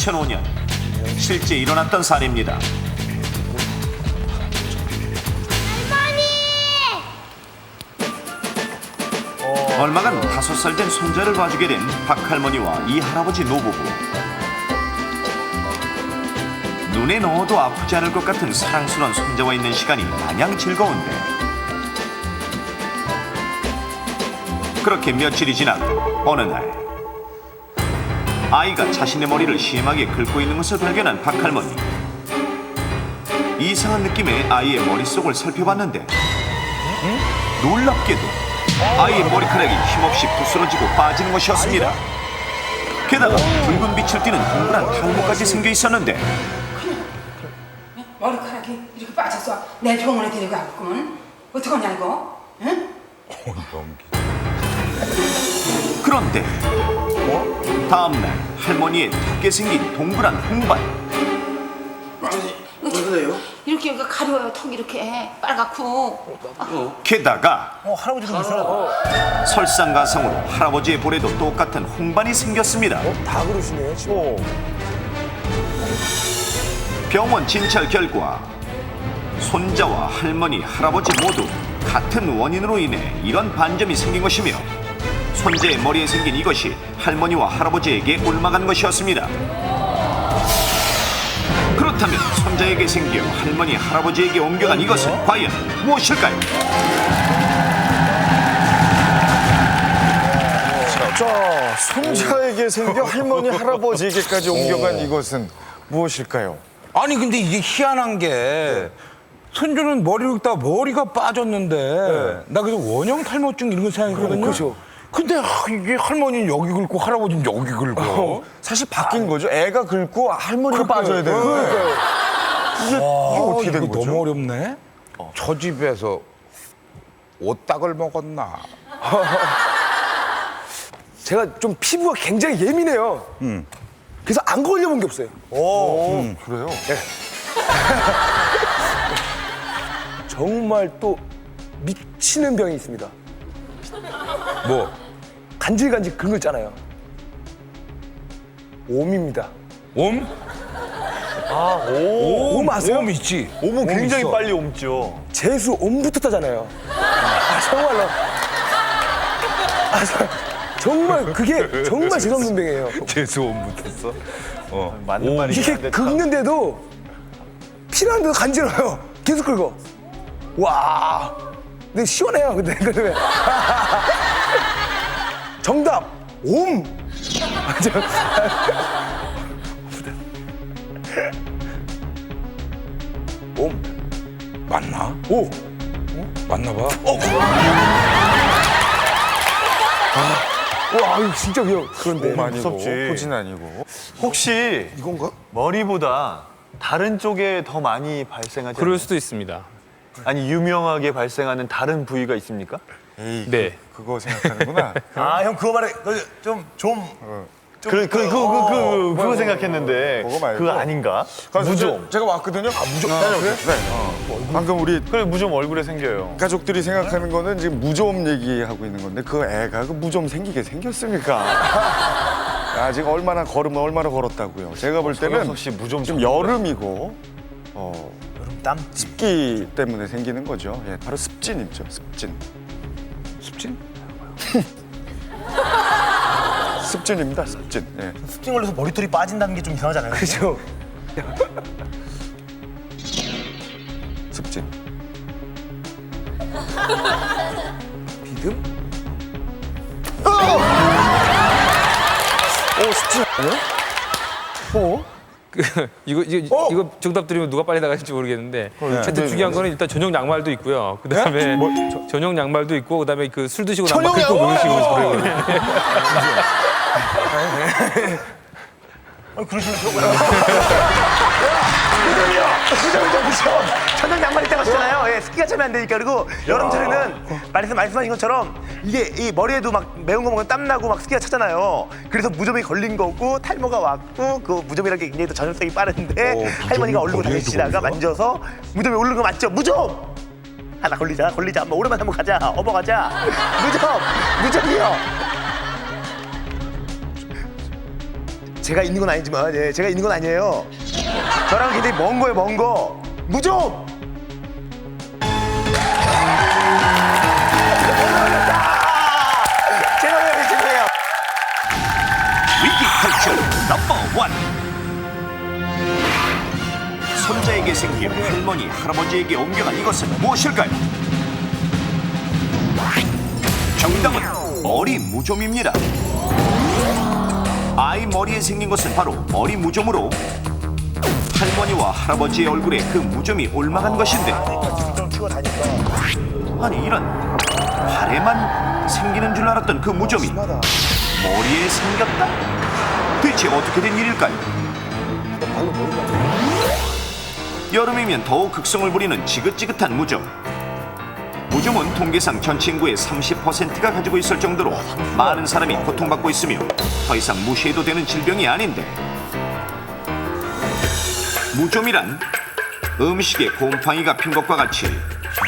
2005년 실제 일어났던 사례입니다. 얼마간 5살 된 손자를 봐주게 된 박할머니와 이 할아버지 노부부. 눈에 넣어도 아프지 않을 것 같은 사랑스러운 손자와 있는 시간이 마냥 즐거운데, 그렇게 며칠이 지나고 어느 날 아이가 자신의 머리를 심하게 긁고 있는 것을 발견한 박할머니. 이상한 느낌의 아이의 머릿속을 살펴봤는데 놀랍게도 아이의 머리카락이 힘없이 부스러지고 빠지는 것이었습니다. 게다가 붉은 빛을 띠는 동그란 탈모까지 생겨 있었는데, 머리카락이 이렇게 빠져서 내 병원에 데리고 가겠구먼. 어떡하냐 이거? 응? 그런데 다음날 할머니의 턱에 생긴 동그란 홍발. 왜요? 이렇게 가려워요. 턱 이렇게 빨갛고. 게다가 할아버지 좀 있어. 설상가상으로 할아버지의 볼에도 똑같은 홍반이 생겼습니다. 다 그러시네 지금. 병원 진찰 결과 손자와 할머니, 할아버지 모두 같은 원인으로 인해 이런 반점이 생긴 것이며, 손자의 머리에 생긴 이것이 할머니와 할아버지에게 옮아간 것이었습니다. 그렇다면 손자에게 생겨 할머니, 할아버지에게 옮겨간 이것은 과연 무엇일까요? 자, 손자에게 생겨 할머니, 할아버지에게까지 옮겨간 이것은 무엇일까요? 아니 근데 이게 희한한 게 손주는 머리를 긁다가 머리가 빠졌는데 나 그래서 원형 탈모증 이런 거 생각했거든요. 그렇죠. 근데 이게 할머니는 여기 긁고 할아버지는 여기 긁고. 사실 바뀐 거죠. 애가 긁고 할머니가 빠져야 되는데. 이게 어떻게 된 이거 거죠? 너무 어렵네. 저 집에서 오딱을 먹었나. 제가 좀 피부가 굉장히 예민해요. 그래서 안 걸려본 게 없어요. 그래요? 정말 또 미치는 병이 있습니다. 뭐? 간질간질 긁는 거 있잖아요. 옴입니다. 옴? 옴 아세요? 옴 있지. 옴은 굉장히 있어. 빨리 옴죠. 재수 옴부터 따잖아요. 정말로. 정말 그게 정말 재수없는 병이에요. 재수 옴 붙었어. 맞는 말이긴 이게 한데 참. 긁는데도 피나는데도 간지러워요. 계속 긁어. 와. 근데 시원해요. 근데 그러면 정답 옴. 옴. 맞나? 오. 맞나 봐. 와 이거 진짜 위험. 그런데 옴 아니고, 무섭지. 포진 아니고. 혹시 이건가? 머리보다 다른 쪽에 더 많이 발생하지 그럴 않나요? 수도 있습니다. 아니 유명하게 발생하는 다른 부위가 있습니까? 에이, 네. 그거 생각하는구나. 아 형 그거 말해 그거 생각했는데 그거 말고. 그거 아닌가? 무좀. 제가 왔거든요. 무좀. 그래? 네. 방금 우리 그래 무좀 얼굴에 생겨요. 가족들이 생각하는 거는 지금 무좀 얘기하고 있는 건데, 그 애가 그 무좀 생기게 생겼습니까? 아직 얼마나 걸으면 얼마나 걸었다고요. 제가 볼 때는 서영석 씨 무좀 지금 여름이고 땀. 습기 때문에 생기는 거죠. 예, 바로 습진 있죠. 습진. 습진? 습진입니다. 습진. 예. 습진 걸려서 머리털이 빠진다는 게 좀 이상하잖아요. 그렇죠. 습진. 비듬? 습진 아니야? 이거 정답 드리면 누가 빨리 나갈지 모르겠는데, 하여튼 중요한 거는 일단 전용 양말도 있고요. 그다음에 전용 양말도 있고, 그다음에 그 술 드시고 나면 막 긁고 그러시고 그러거든요. 천연 양말 있다고 하셨잖아요. 예, 습기가 차면 안 되니까. 그리고 여름철에는 말씀하신 것처럼 이게 이 머리에도 막 매운 거 먹으면 땀 나고 막 습기가 차잖아요. 그래서 무좀이 걸린 거고 탈모가 왔고, 그 무좀이라는 게 굉장히 또 전염성이 빠른데 할머니가 얼굴 다니시다가 만져서 무좀이 오르는 거 맞죠? 무좀! 하나 걸리자. 한번 오랜만에 한번 가자. 가자. 무좀이요. 제가 있는 건 아니지만 제가 있는 건 아니에요. 저랑 굉장히 먼 거예요, 먼 거. 무좀. 죄송해요. 위기 탈출 넘버 1. 손자에게 생겨 할머니, 할아버지에게 옮겨간 이것은 무엇일까요? 정답은 머리 무좀입니다. 아이 머리에 생긴 것은 바로 머리 무좀으로 할머니와 할아버지의 얼굴에 그 무좀이 올라간 것인데, 아니 이런 팔에만 생기는 줄 알았던 그 무좀이 머리에 생겼다? 대체 어떻게 된 일일까요? 여름이면 더욱 극성을 부리는 지긋지긋한 무좀. 무좀은 통계상 전체 인구의 30%가 가지고 있을 정도로 많은 사람이 고통받고 있으며 더 이상 무시해도 되는 질병이 아닌데, 무좀이란 음식에 곰팡이가 핀 것과 같이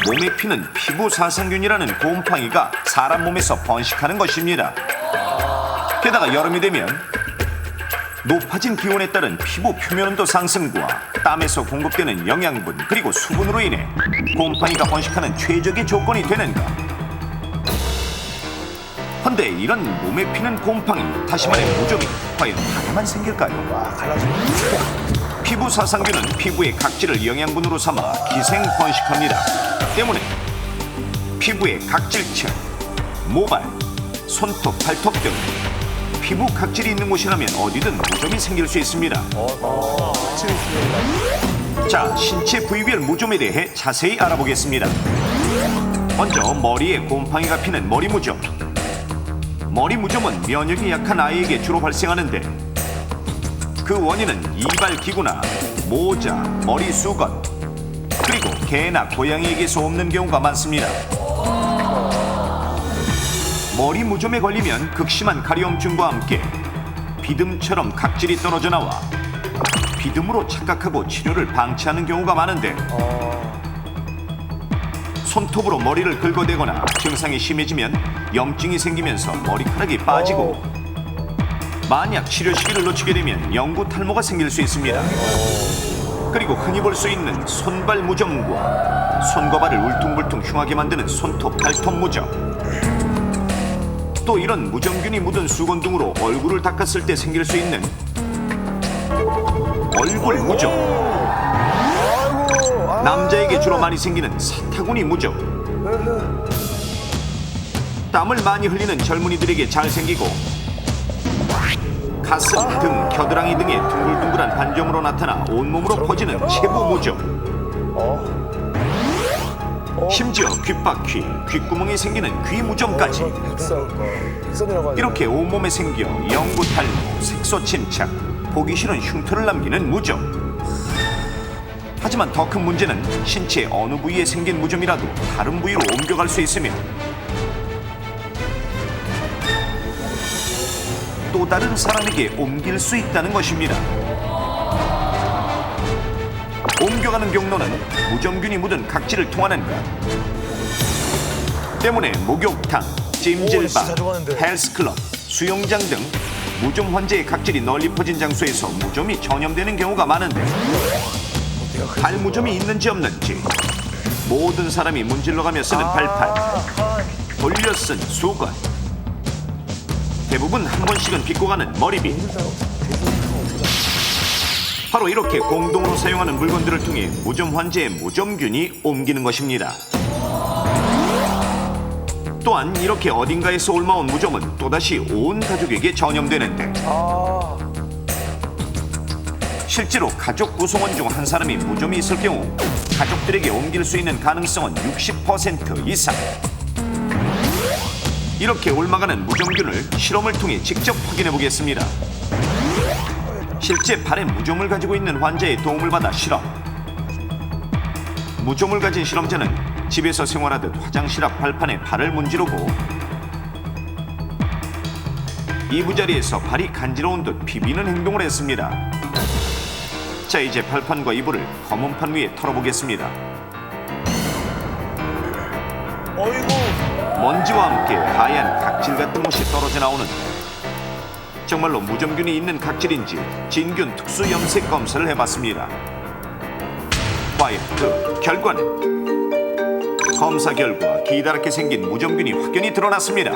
몸에 피는 피부 사상균이라는 곰팡이가 사람 몸에서 번식하는 것입니다. 게다가 여름이 되면 높아진 기온에 따른 피부 표면온도 상승과 땀에서 공급되는 영양분 그리고 수분으로 인해 곰팡이가 번식하는 최적의 조건이 되는가. 헌데 이런 몸에 피는 곰팡이, 다시 말해 무좀이 과연 하나만 생길까요? 피부 사상균은 피부의 각질을 영양분으로 삼아 기생 번식합니다. 때문에 피부의 각질층, 모발, 손톱, 발톱 등 피부 각질이 있는 곳이라면 어디든 무좀이 생길 수 있습니다. 자, 신체 부위별 무좀에 대해 자세히 알아보겠습니다. 먼저 머리에 곰팡이가 피는 머리 무좀. 머리 무좀은 면역이 약한 아이에게 주로 발생하는데, 그 원인은 이발 기구나 모자, 머리 수건, 그리고 개나 고양이에게서 옮는 경우가 많습니다. 머리 무좀에 걸리면 극심한 가려움증과 함께 비듬처럼 각질이 떨어져 나와 비듬으로 착각하고 치료를 방치하는 경우가 많은데, 손톱으로 머리를 긁어대거나 증상이 심해지면 염증이 생기면서 머리카락이 빠지고, 만약 치료 시기를 놓치게 되면 영구 탈모가 생길 수 있습니다. 그리고 흔히 볼 수 있는 손발 무좀과 손과 발을 울퉁불퉁 흉하게 만드는 손톱, 발톱 무좀, 또 이런 무좀균이 묻은 수건 등으로 얼굴을 닦았을 때 생길 수 있는 얼굴 무좀, 남자에게 주로 많이 생기는 사타구니 무좀, 땀을 많이 흘리는 젊은이들에게 잘 생기고 가슴, 등, 겨드랑이 등에 둥글둥글한 반점으로 나타나 온몸으로 퍼지는 체부 무좀, 심지어 귓바퀴, 귓구멍에 생기는 귀 무좀까지, 이렇게 온몸에 생겨 영구 탈모, 색소 침착, 보기 싫은 흉터를 남기는 무좀. 하지만 더 큰 문제는 신체 어느 부위에 생긴 무좀이라도 다른 부위로 옮겨갈 수 있으며 또 다른 사람에게 옮길 수 있다는 것입니다. 옮겨가는 경로는 무좀균이 묻은 각질을 통하는 것 때문에 목욕탕, 찜질방, 헬스클럽, 수영장 등 무좀 환자의 각질이 널리 퍼진 장소에서 무좀이 전염되는 경우가 많은데, 발무좀이 있는지 없는지 모든 사람이 문질러가며 쓰는 발판, 돌려 쓴 수건, 대부분 한 번씩은 빗고 가는 머리빗, 바로 이렇게 공동으로 사용하는 물건들을 통해 무좀 환자의 무좀균이 옮기는 것입니다. 또한 이렇게 어딘가에서 옮아온 무좀은 또다시 온 가족에게 전염되는데, 실제로 가족 구성원 중 한 사람이 무좀이 있을 경우 가족들에게 옮길 수 있는 가능성은 60% 이상. 이렇게 옮아가는 무좀균을 실험을 통해 직접 확인해 보겠습니다. 실제 발에 무좀을 가지고 있는 환자의 도움을 받아 실험. 무좀을 가진 실험자는 집에서 생활하듯 화장실 앞 발판에 발을 문지르고 이부자리에서 발이 간지러운 듯 비비는 행동을 했습니다. 자, 이제 발판과 이불을 검은판 위에 털어보겠습니다. 먼지와 함께 하얀 각질 같은 것이 떨어져 나오는데, 정말로 무좀균이 있는 각질인지 진균 특수 염색 검사를 해봤습니다. 과연 그 결과는? 검사 결과 기다랗게 생긴 무좀균이 확연히 드러났습니다.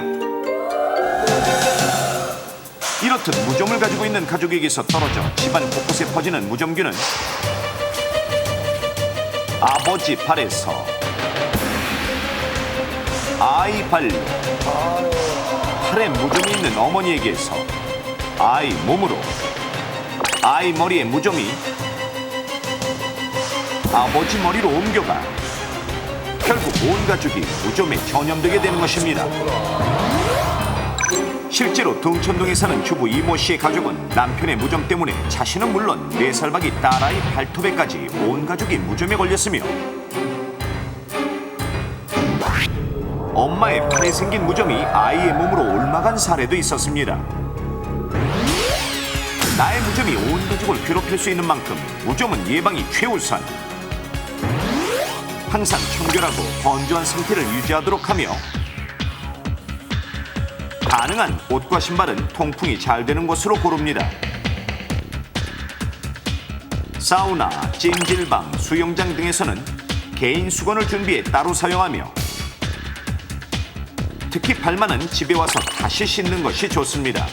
이렇듯 무좀을 가지고 있는 가족에게서 떨어져 집안 곳곳에 퍼지는 무좀균은 아버지 발에서 아이 발로, 팔에 무좀이 있는 어머니에게서 아이 몸으로, 아이 머리에 무좀이 아버지 머리로 옮겨가 결국 온 가족이 무좀에 전염되게 되는 것입니다. 실제로 동천동에 사는 주부 이모 씨의 가족은 남편의 무좀 때문에 자신은 물론 4살 박이 딸아이 발톱에까지 온 가족이 무좀에 걸렸으며 엄마의 팔에 생긴 무좀이 아이의 몸으로 옮아간 사례도 있었습니다. 나의 무좀이 온 가족을 괴롭힐 수 있는 만큼 무좀은 예방이 최우선. 항상 청결하고 건조한 상태를 유지하도록 하며 가능한 옷과 신발은 통풍이 잘 되는 곳으로 고릅니다. 사우나, 찜질방, 수영장 등에서는 개인 수건을 준비해 따로 사용하며 특히 발만은 집에 와서 다시 씻는 것이 좋습니다.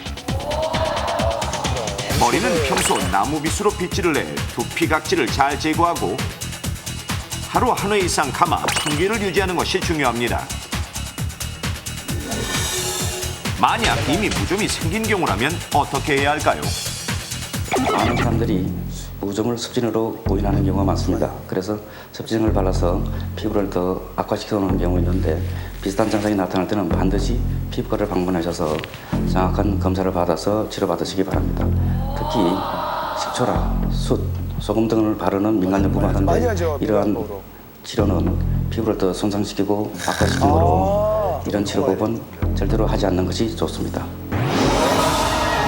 머리는 평소 나무빗으로 빗질을 내 두피 각질을 잘 제거하고 하루 한 회 이상 감아 청결을 유지하는 것이 중요합니다. 만약 이미 무좀이 생긴 경우라면 어떻게 해야 할까요? 많은 사람들이 무좀을 습진으로 오인하는 경우가 많습니다. 그래서 습진을 발라서 피부를 더 악화시켜놓는 경우가 있는데 비슷한 증상이 나타날 때는 반드시 피부과를 방문하셔서 정확한 검사를 받아서 치료받으시기 바랍니다. 특히 식초라, 숯, 소금 등을 바르는 민간요법을 하는데 이러한 치료는 피부를 더 손상시키고 악화시키는 거로 이런 치료법은 절대로 하지 않는 것이 좋습니다.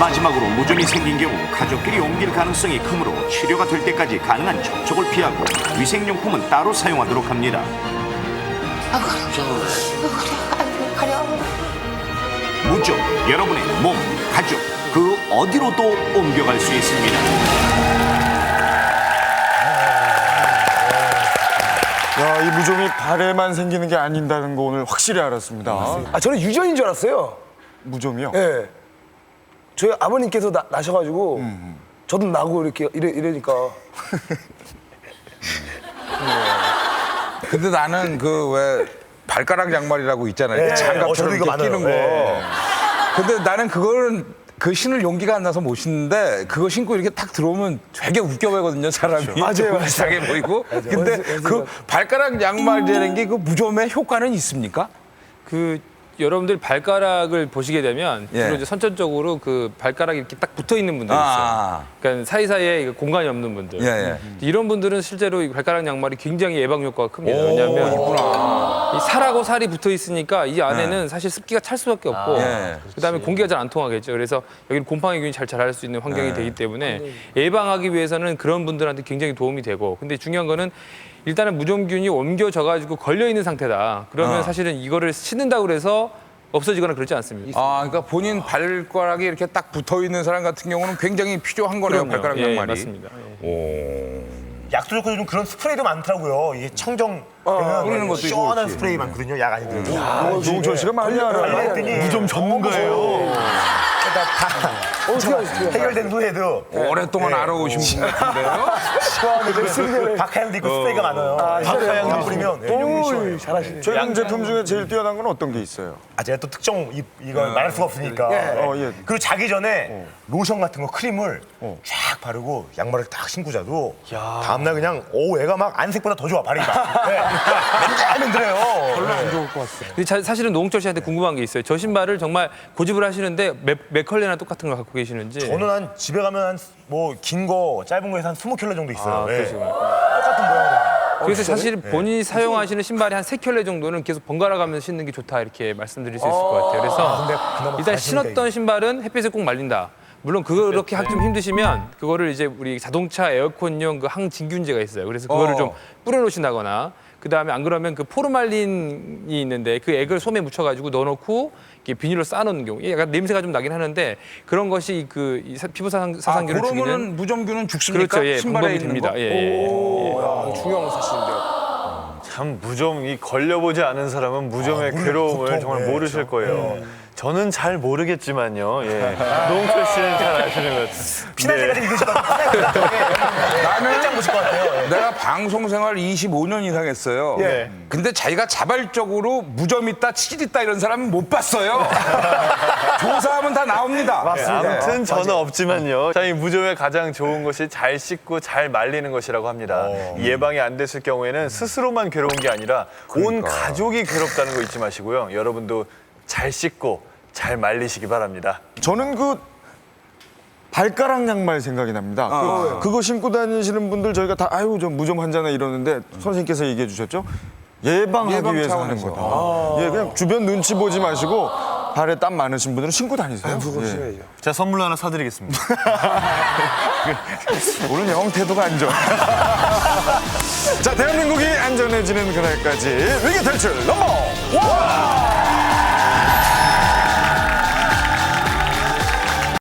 마지막으로 무좀이 생긴 경우 가족끼리 옮길 가능성이 크므로 치료가 될 때까지 가능한 접촉을 피하고 위생용품은 따로 사용하도록 합니다. 무좀, 여러분의 몸, 가족, 그 어디로도 옮겨갈 수 있습니다. 야, 이 무좀이 발에만 생기는 게 아닌다는 거 오늘 확실히 알았습니다. 아, 저는 유전인 줄 알았어요. 무좀이요? 예. 저희 아버님께서 나셔가지고 저도 나고 이러니까. 근데 나는 그 왜 발가락 양말이라고 있잖아요. 장갑처럼 저도 이거 이렇게 끼는 거. 많아요. 근데 나는 그거는 그 신을 용기가 안 나서 못 신는데 그거 신고 이렇게 딱 들어오면 되게 웃겨 보이거든요, 사람이. 맞아요. 이상해 보이고. 근데 연습 그 발가락 양말이라는 게 그 무좀의 효과는 있습니까? 그 여러분들 발가락을 보시게 되면 예. 주로 이제 선천적으로 그 발가락이 이렇게 딱 붙어 있는 분들이 있어요. 아. 그러니까 사이사이에 공간이 없는 분들. 예, 예. 이런 분들은 실제로 이 발가락 양말이 굉장히 예방 효과가 큽니다. 왜냐하면 이 살하고 살이 붙어 있으니까 이 안에는 사실 습기가 찰 수밖에 없고 예. 그다음에 공기가 잘 안 통하겠죠. 그래서 여기는 곰팡이균이 잘 자랄 수 있는 환경이 되기 때문에 예방하기 위해서는 그런 분들한테 굉장히 도움이 되고 근데 중요한 거는 일단은 무좀균이 옮겨져 가지고 걸려 있는 상태다. 그러면 사실은 이거를 씻는다고 그래서 없어지거나 그렇지 않습니다. 아, 그러니까 본인 발가락이 이렇게 딱 붙어 있는 사람 같은 경우는 굉장히 필요한 거네요, 그럼요. 발가락 예, 양말이. 맞습니다. 예. 약도 좋고 요즘 그런 스프레이도 많더라고요. 이게 청정 뿌리는 것도 있고 시원한 그렇지. 스프레이 많거든요. 약 아니더라도. 노홍철 씨가 많이 알아요. 했더니 무좀 전문가예요. 다 해결된 후에도 오랫동안 알아오신 분 같은데요? 박하향도 있고 스프레이가 많아요. 박하향도 뿌리면 오, 잘하시네. 최근 제품 중에 제일 뛰어난 건 어떤 게 있어요? 아 제가 또 특정 이걸 말할 수가 없으니까. 예. 그리고 자기 전에 로션 같은 거 크림을 쫙 바르고 양말을 딱 신고 자도 다음날 그냥 애가 막 안색보다 더 좋아 발이 막. 맨들맨들해요. 별로 안 좋을 것 같아요. 근데 사실은 노홍철 씨한테 궁금한 게 있어요. 저 신발을 정말 고집을 하시는데 몇 컬레나 똑같은 걸 갖고 계시는지. 저는 한 집에 가면 한 뭐 긴 거 짧은 거에서 한 20켤레 정도 있어요. 아, 그러시구나. 똑같은 모양으로. 그래서 사실 본인이 사용하시는 신발이 한 3켤레 정도는 계속 번갈아 가면서 신는 게 좋다 이렇게 말씀드릴 수 있을 것 같아요. 그래서 그나마 일단 잘 신으니까 신었던 신발은 햇빛에 꼭 말린다. 물론 그렇게 하기 좀 힘드시면 그거를 이제 우리 자동차 에어컨용 그 항진균제가 있어요. 그래서 그거를 좀 뿌려놓으신다거나 그다음에 안 그러면 그 포르말린이 있는데 그 액을 솜에 묻혀가지고 넣어놓고 이렇게 비닐로 쌓아놓는 경우, 이게 약간 냄새가 좀 나긴 하는데 그런 것이 그 피부 사상균을 죽이는 그러면은 무좀균은 죽습니까? 그렇죠, 예, 신발에 방법이 있는 됩니다. 거? 예, 예. 오, 중요한 사실인데요. 참 무좀이 걸려보지 않은 사람은 무좀의 괴로움을 정말 모르실 거예요. 저는 잘 모르겠지만요. 예. 노홍철 씨는 잘 아시는 것 같아요. 피난제가 좀 있으실 것 같아요. 나는 보실 것 같아요. 내가 방송 생활 25년 이상 했어요. 예. 근데 자기가 자발적으로 무좀 있다, 치질 있다 이런 사람은 못 봤어요. 조사하면 다 나옵니다. 예, 아무튼 저는 없지만요. 자, 이 무좀의 가장 좋은 것이 잘 씻고 잘 말리는 것이라고 합니다. 예방이 안 됐을 경우에는 스스로만 괴로운 게 아니라 온 가족이 괴롭다는 거 잊지 마시고요. 여러분도 잘 씻고 잘 말리시기 바랍니다. 저는 그 발가락 양말 생각이 납니다. 그거 신고 다니시는 분들 저희가 다 아유 저 무좀 환자네 이러는데 선생님께서 얘기해 주셨죠? 예방하기 예방 위해서 차원에서. 하는 거다. 예, 그냥 주변 눈치 보지 마시고 발에 땀 많으신 분들은 신고 다니세요. 예. 제가 선물 하나 사드리겠습니다. 오늘 영 태도가 안 좋아. 자, 대한민국이 안전해지는 그날까지 위기 탈출 넘버 1!